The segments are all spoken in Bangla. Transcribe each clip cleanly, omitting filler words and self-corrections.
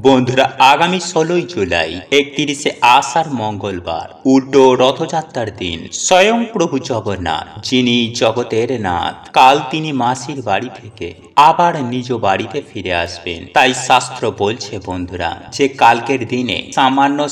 বন্ধুরা, আগামী 16ই জুলাই 31শে আষাঢ় মঙ্গলবার উল্টো রথযাত্রার দিন স্বয়ং প্রভু জগন্নাথ, যিনি জগতের নাথ, কাল তিনি মাসির বাড়ি থেকে আবার নিজ বাড়িতে ফিরে আসবেন। তাই শাস্ত্র বলছে বন্ধুরা, যে কালকের দিনে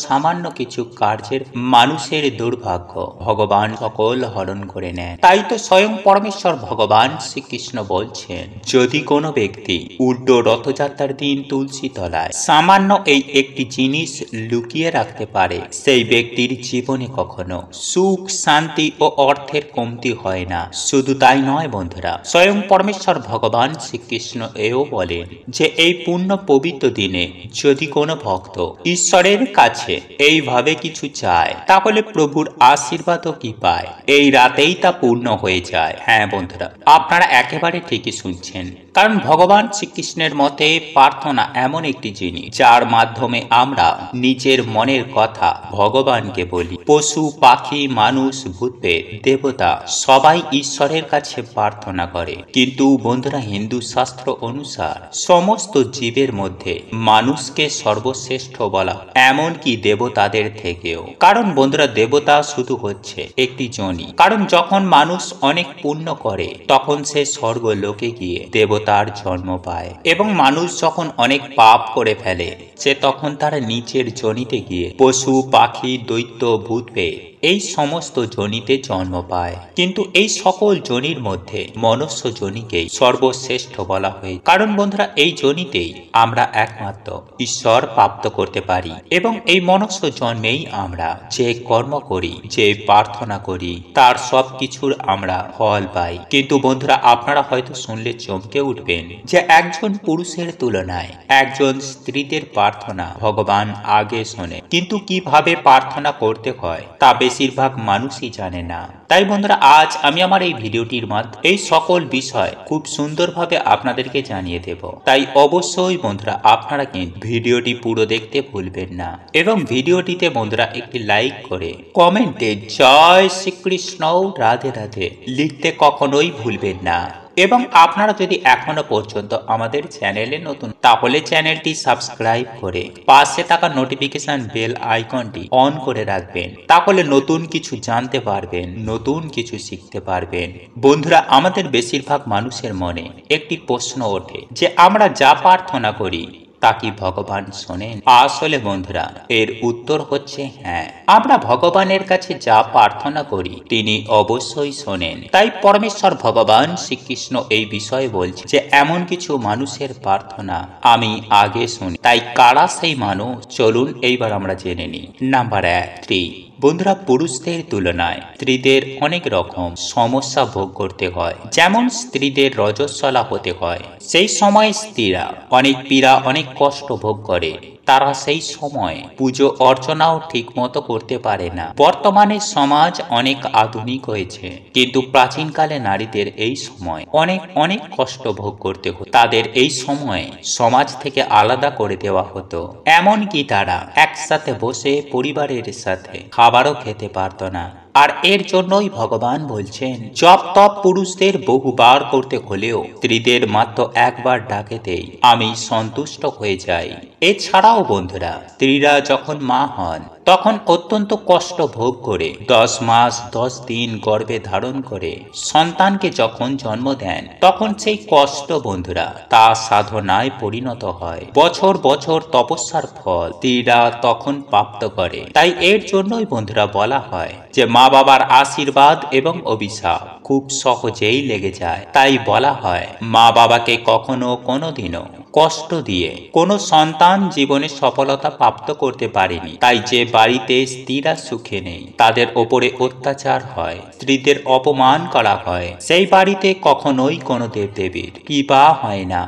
সামান্য কিছু কার্যের মানুষের দুর্ভাগ্য ভগবান সকল হরণ করে নেন। তাই তো স্বয়ং পরমেশ্বর ভগবান শ্রীকৃষ্ণ বলছেন, যদি কোনো ব্যক্তি উল্টো রথযাত্রার দিন তুলসী তলায় সামান্য এই একটি জিনিস লুকিয়ে রাখতে পারে, সেই ব্যক্তির জীবনে কখনো সুখ, শান্তি ও অর্থের কমতি হয় না। শুধু তাই নয় বন্ধুরা, স্বয়ং পরমেশ্বর ভগবান শ্রীকৃষ্ণ এও বলেন যে এই পূর্ণ পবিত্র দিনে যদি কোনো ভক্ত ঈশ্বরের কাছে এইভাবে কিছু চায়, তাহলে প্রভুর আশীর্বাদও কি পায়, এই রাতেই তা পূর্ণ হয়ে যায়। হ্যাঁ বন্ধুরা, আপনারা একেবারে ঠিকই শুনছেন, কারণ ভগবান শ্রীকৃষ্ণের মতে প্রার্থনা এমন একটি জিনিস যার মাধ্যমে আমরা নিজের মনের কথা ভগবানকে বলি। পশু, পাখি, মানুষ, ভূতপ্রেত, দেবতা সবাই ঈশ্বরের কাছে প্রার্থনা করে, কিন্তু বন্ধুরা হিন্দু শাস্ত্র অনুসার সমস্ত জীবের মধ্যে মানুষকে সর্বশ্রেষ্ঠ বলা, এমনকি দেবতাদের থেকেও। কারণ বন্ধুরা, দেবতা শুধু হচ্ছে একটি জনি। কারণ যখন মানুষ অনেক পুণ্য করে, তখন সে স্বর্গলোকে গিয়ে দেবতার জন্ম পায়, এবং মানুষ যখন অনেক পাপ করে ফেলে, সে তখন তার নিচের জনিতে গিয়ে পশু, পাখি, দৈত্য, ভূতপ্রেত এই সমস্ত জনিতে জন্ম পায়। কিন্তু এই সকল জনির মধ্যে মনুষ্য জনিকেই সর্বশ্রেষ্ঠ বলা হয়। কারণ বন্ধুরা, এই জনিতেই আমরা একমাত্র ঈশ্বর প্রাপ্ত করতে পারি, এবং এই মনুষ্য জন্মেই আমরা যে কর্ম করি, যে প্রার্থনা করি, তার সব কিছুর আমরা ফল পাই। কিন্তু বন্ধুরা, আপনারা হয়তো শুনলে চমকে উঠবেন যে একজন পুরুষের তুলনায় একজন স্ত্রীদের প্রার্থনা ভগবান আগে শোনে, কিন্তু কিভাবে প্রার্থনা করতে হয় তা বেশিরভাগ মানুষই জানে না। তাই বন্ধুরা, আজ আমি আমার এই ভিডিওটির মাধ্যমে এই সকল বিষয় খুব সুন্দরভাবে আপনাদেরকে জানিয়ে দেব। তাই অবশ্যই বন্ধুরা, আপনারা কিন্তু ভিডিওটি পুরো দেখতে ভুলবেন না, এবং ভিডিওটিতে বন্ধুরা একটি লাইক করে কমেন্টে জয় শ্রীকৃষ্ণ, রাধে রাধে লিখতে কখনোই ভুলবেন না। এবং আপনারা যদি এখনো পর্যন্ত আমাদের চ্যানেলে নতুন, তাহলে চ্যানেলটি সাবস্ক্রাইব করে পাশে থাকা নোটিফিকেশন বেল আইকনটি অন করে রাখবেন। তাহলে নতুন কিছু জানতে পারবেন, নতুন কিছু শিখতে পারবেন। বন্ধুরা, আমাদের বেশিরভাগ মানুষের মনে একটি প্রশ্ন ওঠে যে আমরা যা প্রার্থনা করি তা কি ভগবান শোনেন? আসলে বন্ধুরা, এর উত্তর হচ্ছে হ্যাঁ। আমরা ভগবানের কাছে যা প্রার্থনা করি তিনি অবশ্যই শোনেন। তাই পরমেশ্বর ভগবান শ্রীকৃষ্ণ এই বিষয়ে বলছে যে এমন কিছু মানুষের প্রার্থনা আমি আগে শুনি। তাই কারা সেই মানুষ, চলুন এইবার আমরা জেনে নিই। নাম্বার 1, স্ত্রী। বন্ধুরা, পুরুষদের তুলনায় স্ত্রীদের অনেক রকম সমস্যা ভোগ করতে হয়। যেমন স্ত্রীদের রজস্বলা হতে হয়, সেই সময় স্ত্রীরা অনেক পীড়া, অনেক কষ্ট ভোগ করে। তারা সেই সময় পুজো অর্চনাও ঠিক মতো করতে পারে না। বর্তমানে সমাজ অনেক আধুনিক হয়েছে, কিন্তু প্রাচীনকালে নারীদের এই সময় অনেক কষ্ট ভোগ করতে হতো। তাদের এই সময় সমাজ থেকে আলাদা করে দেওয়া হতো, এমনকি তারা একসাথে বসে পরিবারের সাথে খাবারও খেতে পারত না। আর এর জন্যই ভগবান বলছেন, জপ তপ পুরুষদের বহুবার করতে হলেও স্ত্রীদের মাত্র একবার ডাকেতেই আমি সন্তুষ্ট হয়ে যাই। এছাড়াও বন্ধুরা, স্ত্রীরা যখন মা হন তখন অত্যন্ত কষ্ট ভোগ করে 10 মাস 10 দিন গর্ভে ধারণ করে সন্তানকে যখন জন্ম দেন, তখন সেই কষ্ট বন্ধুরা তা সাধনায় পরিণত হয়। বছর বছর তপস্যার ফল স্ত্রীরা তখন প্রাপ্ত করে। তাই এর জন্যই বন্ধুরা বলা হয় যে মা বাবার আশীর্বাদ এবং অভিশাপ খুব সহজেই লেগে যায়। তাই বলা হয়, মা বাবাকে কখনো কোনোদিনও কষ্ট দিয়ে কোনো সন্তান জীবনে সফলতা প্রাপ্ত করতে পারেনি। তাই যে বাড়িতে স্ত্রীরা সুখে নেই, তাদের ওপরে অত্যাচার হয়, স্ত্রীদের অপমান করা হয়, সেই বাড়িতে কখনোই কোনো দেবদেবীর কৃপা হয় না,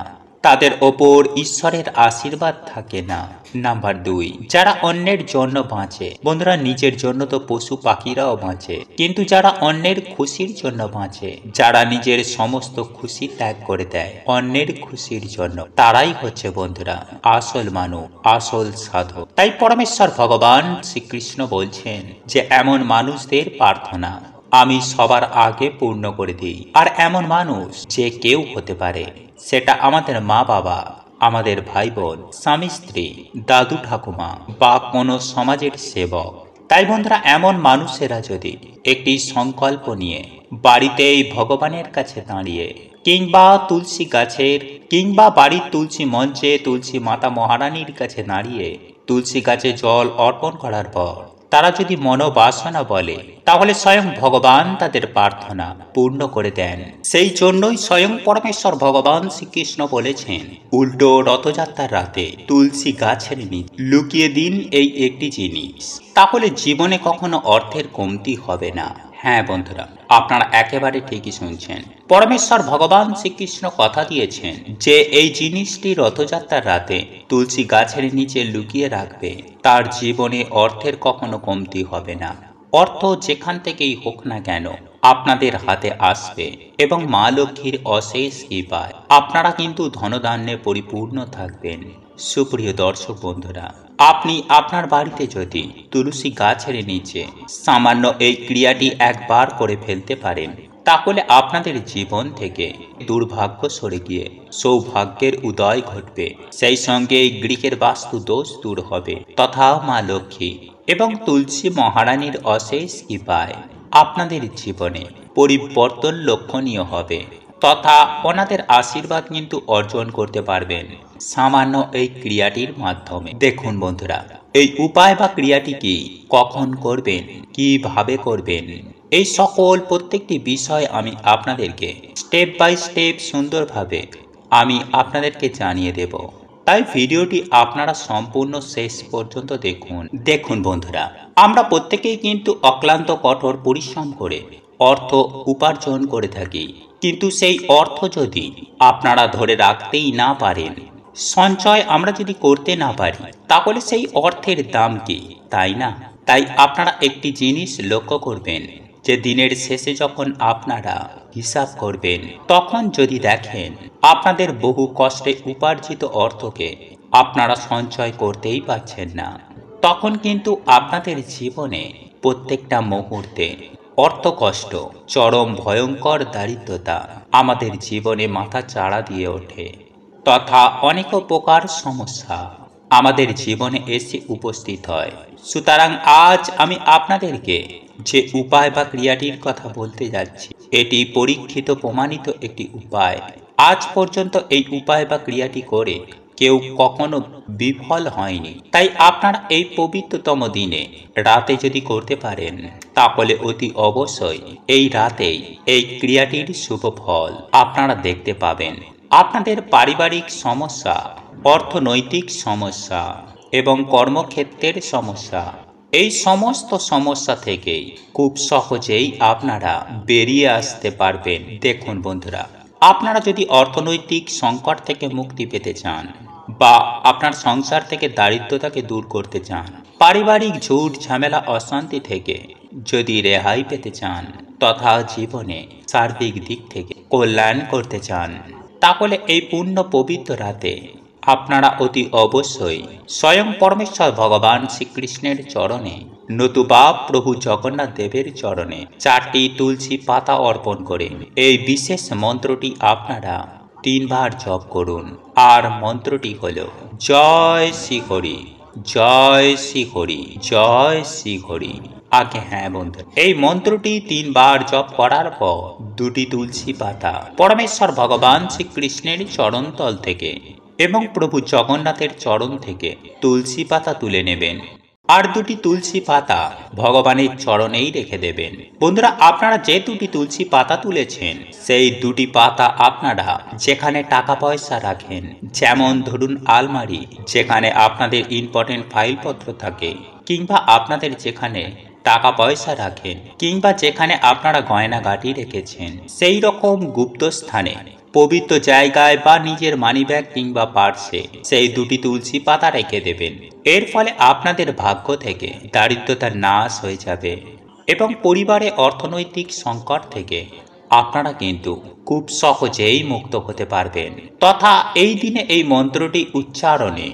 তাদের ওপর ঈশ্বরের আশীর্বাদ থাকে না। নাম্বার 2, যারা অন্যের জন্য বাঁচে। বন্ধুরা, নিজের জন্য তো পশু পাখিরাও বাঁচে, কিন্তু যারা অন্যের খুশির জন্য বাঁচে, যারা নিজের সমস্ত খুশি ত্যাগ করে দেয় অন্যের খুশির জন্য, তারাই হচ্ছে বন্ধুরা আসল মানুষ, আসল সাধক। তাই পরমেশ্বর ভগবান শ্রীকৃষ্ণ বলছেন যে এমন মানুষদের প্রার্থনা আমি সবার আগে পূর্ণ করে দিই। আর এমন মানুষ যে কেউ হতে পারে, সেটা আমাদের মা বাবা, আমাদের ভাই বোন, স্বামী স্ত্রী, দাদু ঠাকুমা বা কোনো সমাজের সেবক। তাই বন্ধুরা, এমন মানুষেরা যদি একটি সংকল্প নিয়ে বাড়িতেই ভগবানের কাছে দাঁড়িয়ে কিংবা তুলসী গাছের কিংবা বাড়ির তুলসী মঞ্চে তুলসী মাতা মহারানীর কাছে দাঁড়িয়ে তুলসী গাছে জল অর্পণ করার পর তারা যদি মনোবাসনা বলে, তাহলে স্বয়ং ভগবান তাদের প্রার্থনা পূর্ণ করে দেন। সেই জন্যই স্বয়ং পরমেশ্বর ভগবান শ্রীকৃষ্ণ বলেছেন, উল্টো রথযাত্রার রাতে তুলসী গাছের নিচে লুকিয়ে দিন এই একটি জিনিস, তাহলে জীবনে কখনো অর্থের কমতি হবে না। হ্যাঁ বন্ধুরা, আপনারা একেবারে ঠিকই শুনছেন। পরমেশ্বর ভগবান শ্রীকৃষ্ণ কথা দিয়েছেন যে এই জিনিসটি রথযাত্রার রাতে তুলসী গাছের নিচে লুকিয়ে রাখবে, তার জীবনে অর্থের কখনো কমতি হবে না। অর্থ যেখান থেকেই হোক না কেন আপনাদের হাতে আসবে এবং মা লক্ষ্মীর অশেষ কৃপায় আপনারা কিন্তু ধনধান্যে পরিপূর্ণ থাকবেন। সুপ্রিয় দর্শক বন্ধুরা, আপনি আপনার বাড়িতে যদি তুলসী গাছের নিচে সামান্য এই ক্রিয়াটি একবার করে ফেলতে পারেন, তাহলে আপনাদের জীবন থেকে দুর্ভাগ্য সরে গিয়ে সৌভাগ্যের উদয় ঘটবে। সেই সঙ্গে গৃহের বাস্তু দোষ দূর হবে তথা মা লক্ষ্মী এবং তুলসী মহারানীর অশেষ কৃপায় আপনাদের জীবনে পরিবর্তন লক্ষণীয় হবে তথা ওনাদের আশীর্বাদ কিন্তু অর্জন করতে পারবেন সামান্য এই ক্রিয়াটির মাধ্যমে। দেখুন বন্ধুরা, এই উপায় বা ক্রিয়াটি কি, কখন করবেন, কিভাবে করবেন, এই সকল প্রত্যেকটি বিষয় আমি আপনাদেরকে স্টেপ বাই স্টেপ সুন্দরভাবে আমি আপনাদেরকে জানিয়ে দেব। তাই ভিডিওটি আপনারা সম্পূর্ণ শেষ পর্যন্ত দেখুন। দেখুন বন্ধুরা, আমরা প্রত্যেকেই কিন্তু অক্লান্ত কঠোর পরিশ্রম করে অর্থ উপার্জন করে থাকি, কিন্তু সেই অর্থ যদি আপনারা ধরে রাখতেই না পারেন, সঞ্চয় আমরা যদি করতে না পারি, তাহলে সেই অর্থের দাম কি, তাই না? তাই আপনারা একটি জিনিস লক্ষ্য করবেন যে দিনের শেষে যখন আপনারা হিসাব করবেন, তখন যদি দেখেন আপনাদের বহু কষ্টে উপার্জিত অর্থকে আপনারা সঞ্চয় করতেই পারছেন না, তখন কিন্তু আপনাদের জীবনে প্রত্যেকটা মুহূর্তে অর্থ কষ্ট, চরম ভয়ঙ্কর দারিদ্রতা আমাদের জীবনে মাথা চাড়া দিয়ে ওঠে তথা অনেক প্রকার সমস্যা আমাদের জীবনে এসে উপস্থিত হয়। সুতরাং আজ আমি আপনাদেরকে যে উপায় বা ক্রিয়াটির কথা বলতে যাচ্ছি, এটি পরীক্ষিত প্রমাণিত একটি উপায়। আজ পর্যন্ত এই উপায় বা ক্রিয়াটি করে কেউ কখনো বিফল হয়নি। তাই আপনারা এই পবিত্রতম দিনে রাতে যদি করতে পারেন, তাহলে অতি অবশ্যই এই রাতেই এই ক্রিয়াটির শুভ ফল আপনারা দেখতে পাবেন। আপনাদের পারিবারিক সমস্যা, অর্থনৈতিক সমস্যা এবং কর্মক্ষেত্রের সমস্যা, এই সমস্ত সমস্যা থেকেই খুব সহজেই আপনারা বেরিয়ে আসতে পারবেন। দেখুন বন্ধুরা, আপনারা যদি অর্থনৈতিক সংকট থেকে মুক্তি পেতে চান বা আপনার সংসার থেকে দারিদ্রতাকে দূর করতে চান, পারিবারিক ঝুট ঝামেলা অশান্তি থেকে যদি রেহাই পেতে চান তথা জীবনে সার্বিক দিক থেকে কল্যাণ করতে চান, তাহলে এই পূর্ণ পবিত্র রাতে আপনারা অতি অবশ্যই স্বয়ং পরমেশ্বর ভগবান শ্রীকৃষ্ণের চরণে নতুবা প্রভু জগন্নাথ দেবের চরণে 4টি তুলসী পাতা অর্পণ করে এই বিশেষ মন্ত্রটি আপনারা 3 বার জপ করুন। আর মন্ত্রটি হল জয় শ্রী হরি, জয় শ্রী হরি, জয় শ্রী হরি। আগে হ্যাঁ বন্ধু, এই মন্ত্রটি 3 বার জপ করার পর 2টি তুলসী পাতা পরমেশ্বর ভগবান শ্রীকৃষ্ণের চরণতল থেকে এবং প্রভু জগন্নাথের চরণ থেকে তুলসী পাতা তুলে নেবেন আর 2টি তুলসী পাতা ভগবানের চরণেই রেখে দেবেন। বন্ধুরা, আপনারা যে 2টি তুলসী পাতা তুলেছেন, সেই 2টি পাতা আপনারা যেখানে টাকা পয়সা রাখেন, যেমন ধরুন আলমারি, যেখানে আপনাদের ইম্পর্টেন্ট ফাইলপত্র থাকে, কিংবা আপনাদের যেখানে টাকা পয়সা রাখেন, কিংবা যেখানে আপনারা গয়নাগাটি রেখেছেন, সেই রকম গুপ্ত স্থানে, পবিত্র জায়গায় বা নিজের মানিব্যাগ কিংবা পার্সে সেই 2টি তুলসী পাতা রেখে দেবেন। এর ফলে আপনাদের ভাগ্য থেকে দারিদ্রতার নাশ হয়ে যাবে এবং পরিবারে অর্থনৈতিক সংকট থেকে আপনারা কিন্তু খুব সহজেই মুক্ত হতে পারবেন তথা এই দিনে এই মন্ত্রটি উচ্চারণে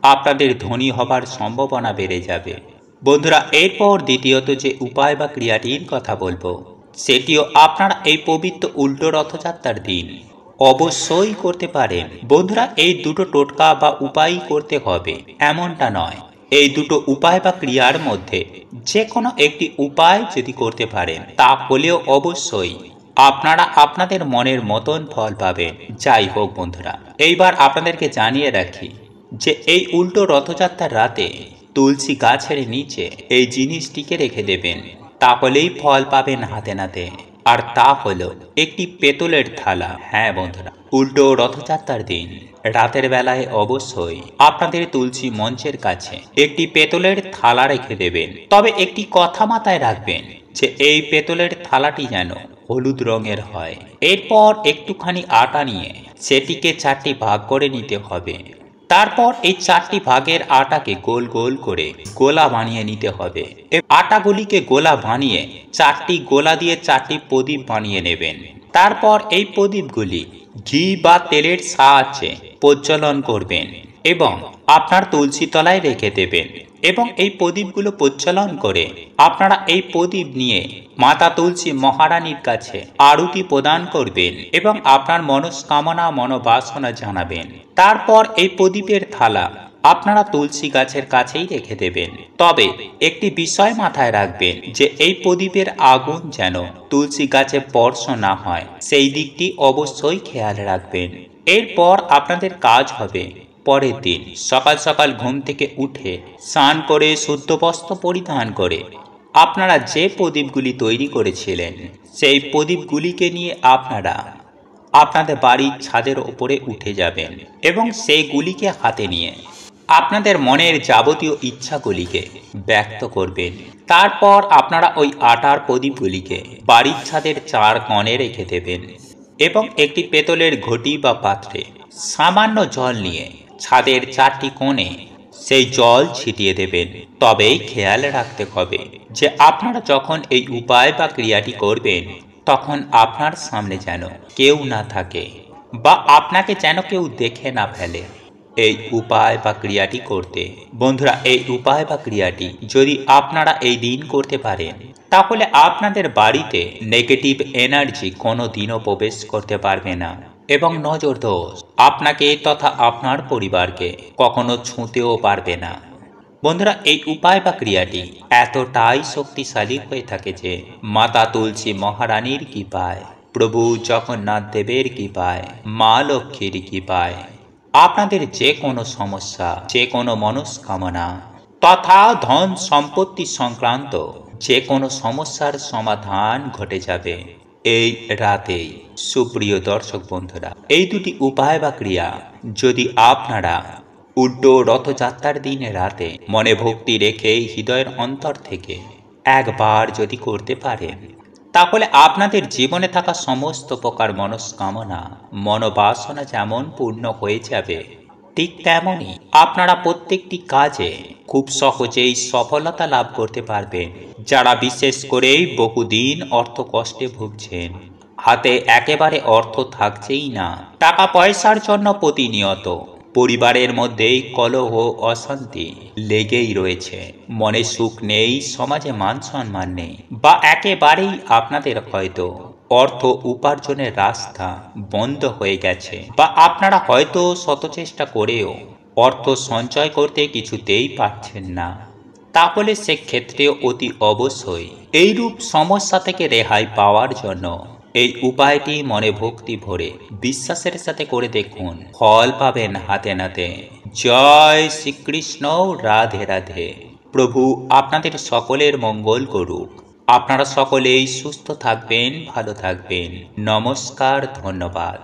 আপনাদের ধনী হবার সম্ভাবনা বেড়ে যাবে। বন্ধুরা, এরপর দ্বিতীয়ত যে উপায় বা ক্রিয়াটির কথা বলবো, সেটিও আপনারা এই পবিত্র উল্টো রথযাত্রার দিন অবশ্যই করতে পারেন। বন্ধুরা, এই দুটো টোটকা বা উপায় করতে হবে এমনটা নয়। এই দুটো উপায় বা ক্রিয়ার মধ্যে যে কোনো একটি উপায় যদি করতে পারেন তাহলেও অবশ্যই আপনারা আপনাদের মনের মতন ফল পাবেন। যাই হোক বন্ধুরা, এইবার আপনাদেরকে জানিয়ে রাখি যে এই উল্টো রথযাত্রার রাতে তুলসী গাছের নিচে এই জিনিসটিকে রেখে দেবেন, তাহলেই ফল পাবেন হাতে নাতে। আর তা হলো একটি পেতলের থালা। হ্যাঁ বন্ধুরা, উল্টো রথযাত্রার দিন রাতের বেলায় অবশ্যই আপনাদের তুলসী মঞ্চের কাছে একটি পেতলের থালা রেখে দেবেন। তবে একটি কথা মাথায় রাখবেন যে এই পেতলের থালাটি যেন হলুদ রঙের হয়। এরপর একটুখানি আটা নিয়ে সেটিকে 4টি ভাগ করে নিতে হবে। তারপর এই 4টি ভাগের আটাকে গোল গোল করে গোলা বানিয়ে নিতে হবে। আটাগুলিকে গোলা বানিয়ে 4টি গোলা দিয়ে 4টি প্রদীপ বানিয়ে নেবেন। তারপর এই প্রদীপগুলি ঘি বা তেলের সাহায্যে প্রজ্বলন করবেন এবং আপনার তুলসী তলায় রেখে দেবেন। এবং এই প্রদীপগুলো প্রজ্বলন করে আপনারা এই প্রদীপ নিয়ে মাতা তুলসী মহারানীর কাছে আরতি প্রদান করবেন এবং আপনার মনস্কামনা মনোবাসনা জানাবেন। তারপর এই প্রদীপের থালা আপনারা তুলসী গাছের কাছেই রেখে দেবেন। তবে একটি বিষয় মাথায় রাখবেন যে এই প্রদীপের আগুন যেন তুলসী গাছে স্পর্শ না হয়, সেই দিকটি অবশ্যই খেয়াল রাখবেন। এরপর আপনাদের কাজ হবে পরের দিন সকাল সকাল ঘুম থেকে উঠে স্নান করে শুদ্ধ বস্ত্র পরিধান করে আপনারা যে প্রদীপগুলি তৈরি করেছিলেন সেই প্রদীপগুলিকে নিয়ে আপনারা আপনাদের বাড়ির ছাদের ওপরে উঠে যাবেন এবং সেইগুলিকে হাতে নিয়ে আপনাদের মনের যাবতীয় ইচ্ছাগুলিকে ব্যক্ত করবেন। তারপর আপনারা ওই আটার প্রদীপগুলিকে বাড়ির ছাদের 4 কোণে রেখে দেবেন এবং একটি পেতলের ঘটি বা পাত্রে সামান্য জল নিয়ে ছাদের 4টি কোণে সেই জল ছিটিয়ে দেবেন। তবেই খেয়াল রাখতে হবে যে আপনারা যখন এই উপায় বা ক্রিয়াটি করবেন তখন আপনার সামনে যেন কেউ না থাকে বা আপনাকে যেন কেউ দেখে না ফেলে এই উপায় বা ক্রিয়াটি করতে। বন্ধুরা, এই উপায় বা ক্রিয়াটি যদি আপনারা এই দিন করতে পারেন তাহলে আপনাদের বাড়িতে নেগেটিভ এনার্জি কোনো দিনও প্রবেশ করতে পারবে না এবং নজর দোষ আপনাকে তথা আপনার পরিবারকে কখনো ছুঁতেও পারবে না। বন্ধুরা, এই উপায় বা ক্রিয়াটি এতটাই শক্তিশালী হয়ে থাকে যে মাতা তুলসী মহারানীর কৃপায়, প্রভু জগন্নাথ দেবের কৃপায়, মা লক্ষ্মীর কৃপায় আপনাদের যে কোনো সমস্যা, যে কোনো মনস্কামনা তথা ধন সম্পত্তি সংক্রান্ত যে কোনো সমস্যার সমাধান ঘটে যাবে এই রাতেই। সুপ্রিয় দর্শক বন্ধুরা, এই দুটি উপায় বা ক্রিয়া যদি আপনারা উল্টো রথযাত্রার দিনে রাতে মনে ভক্তি রেখে হৃদয়ের অন্তর থেকে একবার যদি করতে পারেন তাহলে আপনাদের জীবনে থাকা সমস্ত প্রকার মনস্কামনা মনোবাসনা যেমন পূর্ণ হয়ে যাবে, ঠিক তেমনই আপনারা প্রত্যেকটি কাজে খুব সহজেই সফলতা লাভ করতে পারবেন। যারা বিশেষ করে বহুদিন অর্থ কষ্টে ভুগছেন, হাতে একেবারে অর্থ থাকছেই না, টাকা পয়সার জন্য প্রতিনিয়ত পরিবারের মধ্যেই কলহ অশান্তি লেগেই রয়েছে, মনে সুখ নেই, সমাজে মান সম্মান নেই, বা একেবারেই আপনাদের হয়তো অর্থ উপার্জনের রাস্তা বন্ধ হয়ে গেছে, বা আপনারা হয়তো শত চেষ্টা করেও অর্থ সঞ্চয় করতে কিছুতেই পারছেন না, তাহলে সেক্ষেত্রে অতি অবশ্যই এইরূপ সমস্যা থেকে রেহাই পাওয়ার জন্য এই উপায়টি মনে ভক্তি ভরে বিশ্বাসের সাথে করে দেখুন, ফল পাবেন হাতে নাতে। জয় শ্রীকৃষ্ণ, রাধে রাধে। প্রভু আপনাদের সকলের মঙ্গল করুক। আপনারা সকলেই সুস্থ থাকবেন, ভালো থাকবেন। নমস্কার, ধন্যবাদ।